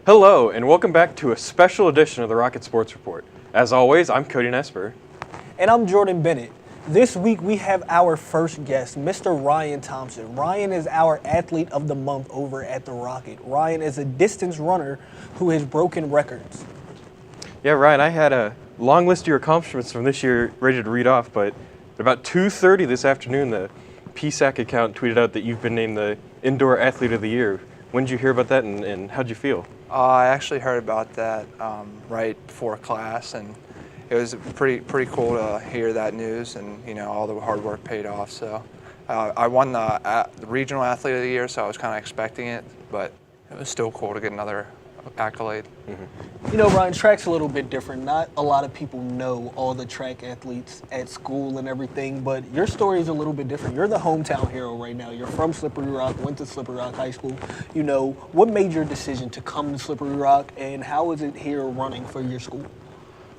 Hello, and welcome back to a special edition of the Rocket Sports Report. As always, I'm Cody Nespor. And I'm Jordyn Bennett. This week we have our first guest, Mr. Ryan Thompson. Ryan is our Athlete of the Month over at the Rocket. Ryan is a distance runner who has broken records. Yeah, Ryan, I had a long list of your accomplishments from this year ready to read off, but at about 2:30 this afternoon, the PSAC account tweeted out that you've been named the Indoor Athlete of the Year. When did you hear about that, and how'd you feel? I actually heard about that right before class, and it was pretty cool to hear that news, and all the hard work paid off. So I won the Regional Athlete of the Year, so I was kind of expecting it, but it was still cool to get another accolade. Mm-hmm. Ryan, track's a little bit different. Not a lot of people know all the track athletes at school and everything, but your story is a little bit different. You're the hometown hero right now. You're from Slippery Rock, went to Slippery Rock High School. What made your decision to come to Slippery Rock, and how is it here running for your school?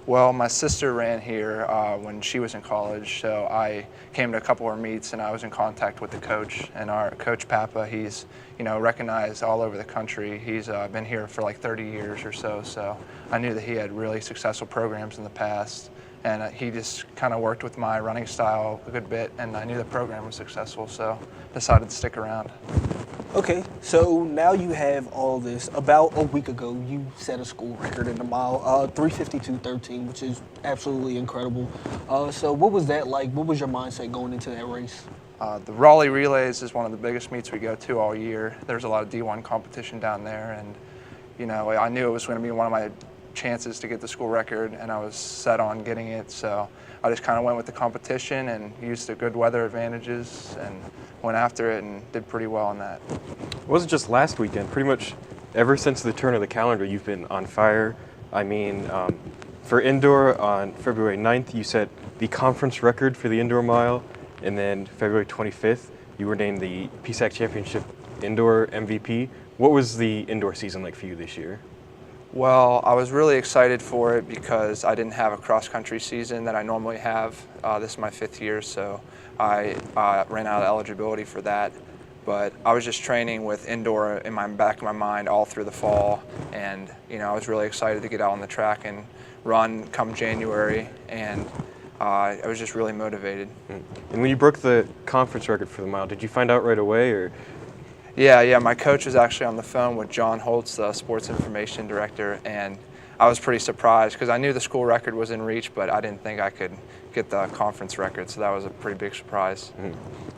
Well, my sister ran here when she was in college, so I came to a couple of her meets, and I was in contact with the coach. And our coach Papa, he's recognized all over the country. He's been here for like 30 years or so. So I knew that he had really successful programs in the past, and he just kind of worked with my running style a good bit. And I knew the program was successful, so decided to stick around. Okay, so now you have all this. About a week ago, you set a school record in the mile, 3:52.13, which is absolutely incredible. So what was that like? What was your mindset going into that race? The Raleigh Relays is one of the biggest meets we go to all year. There's a lot of D1 competition down there, and I knew it was going to be one of my chances to get the school record, and I was set on getting it. So I just kind of went with the competition and used the good weather advantages and went after it and did pretty well on that. It wasn't just last weekend. Pretty much ever since the turn of the calendar, you've been on fire. I mean, for indoor on February 9th, you set the conference record for the indoor mile, and then February 25th, you were named the PSAC Championship Indoor MVP. What was the indoor season like for you this year? Well, I was really excited for it because I didn't have a cross-country season that I normally have. This is my 5th year, so I ran out of eligibility for that. But I was just training with indoor in my back of my mind all through the fall, and I was really excited to get out on the track and run come January, and I was just really motivated. And when you broke the conference record for the mile, did you find out right away, or? Yeah. My coach was actually on the phone with John Holtz, the sports information director, and I was pretty surprised because I knew the school record was in reach, but I didn't think I could get the conference record, so that was a pretty big surprise.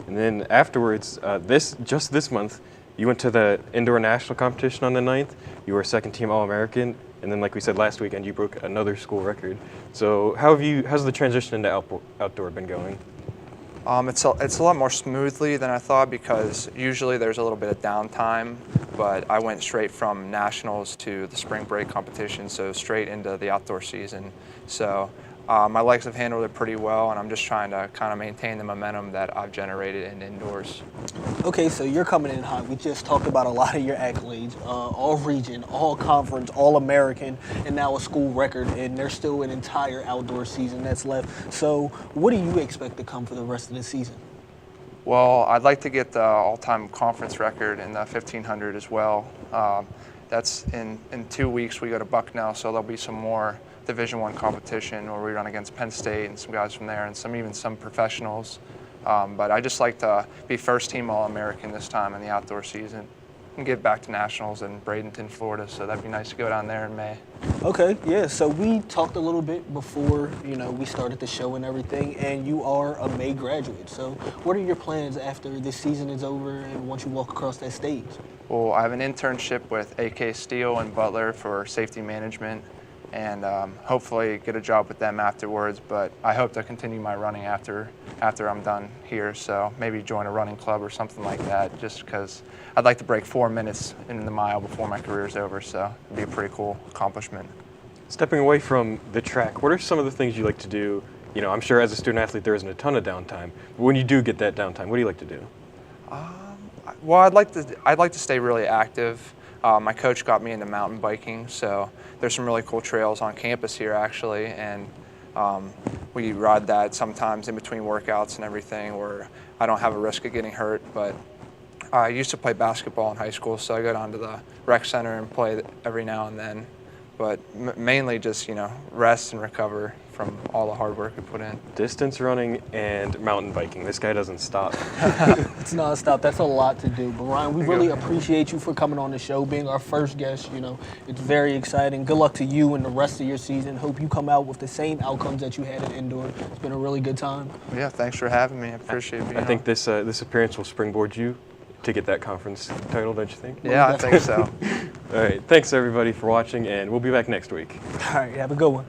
And then afterwards, this month, you went to the indoor national competition on the 9th. You were a second-team All-American, and then, like we said last weekend, you broke another school record. So how's the transition into outdoor been going? It's a lot more smoothly than I thought because usually there's a little bit of downtime, but I went straight from nationals to the spring break competition, so straight into the outdoor season. So my legs have handled it pretty well, and I'm just trying to kind of maintain the momentum that I've generated in indoors. Okay, so you're coming in hot. We just talked about a lot of your accolades, all region, all conference, all American, and now a school record, and there's still an entire outdoor season that's left. So what do you expect to come for the rest of the season? Well, I'd like to get the all-time conference record in the 1500 as well. That's in 2 weeks. We go to Bucknell, so there'll be some more Division I competition where we run against Penn State and some guys from there, and even some professionals. But I just like to be first-team All-American this time in the outdoor season and get back to nationals in Bradenton, Florida. So that'd be nice to go down there in May. Okay, yeah. So we talked a little bit before we started the show and everything, and you are a May graduate. So what are your plans after this season is over and once you walk across that stage? Well, I have an internship with AK Steel in Butler for safety management, and hopefully get a job with them afterwards. But I hope to continue my running after I'm done here, so maybe join a running club or something like that, just because I'd like to break 4 minutes in the mile before my career's over, so it'd be a pretty cool accomplishment. Stepping away from the track, what are some of the things you like to do? I'm sure as a student athlete there isn't a ton of downtime, but when you do get that downtime, what do you like to do? Well, I'd like to stay really active. My coach got me into mountain biking, so there's some really cool trails on campus here actually, and we ride that sometimes in between workouts and everything where I don't have a risk of getting hurt, but I used to play basketball in high school, so I go down to the rec center and play every now and then. But mainly just, rest and recover from all the hard work we put in. Distance running and mountain biking. This guy doesn't stop. It's nonstop. That's a lot to do. But Ryan, we really appreciate you for coming on the show, being our first guest. It's very exciting. Good luck to you and the rest of your season. Hope you come out with the same outcomes that you had at indoor. It's been a really good time. Yeah, thanks for having me. I appreciate being on. I think this appearance will springboard you to get that conference title, don't you think? Yeah, I think so. All right, thanks everybody for watching, and we'll be back next week. All right, have a good one.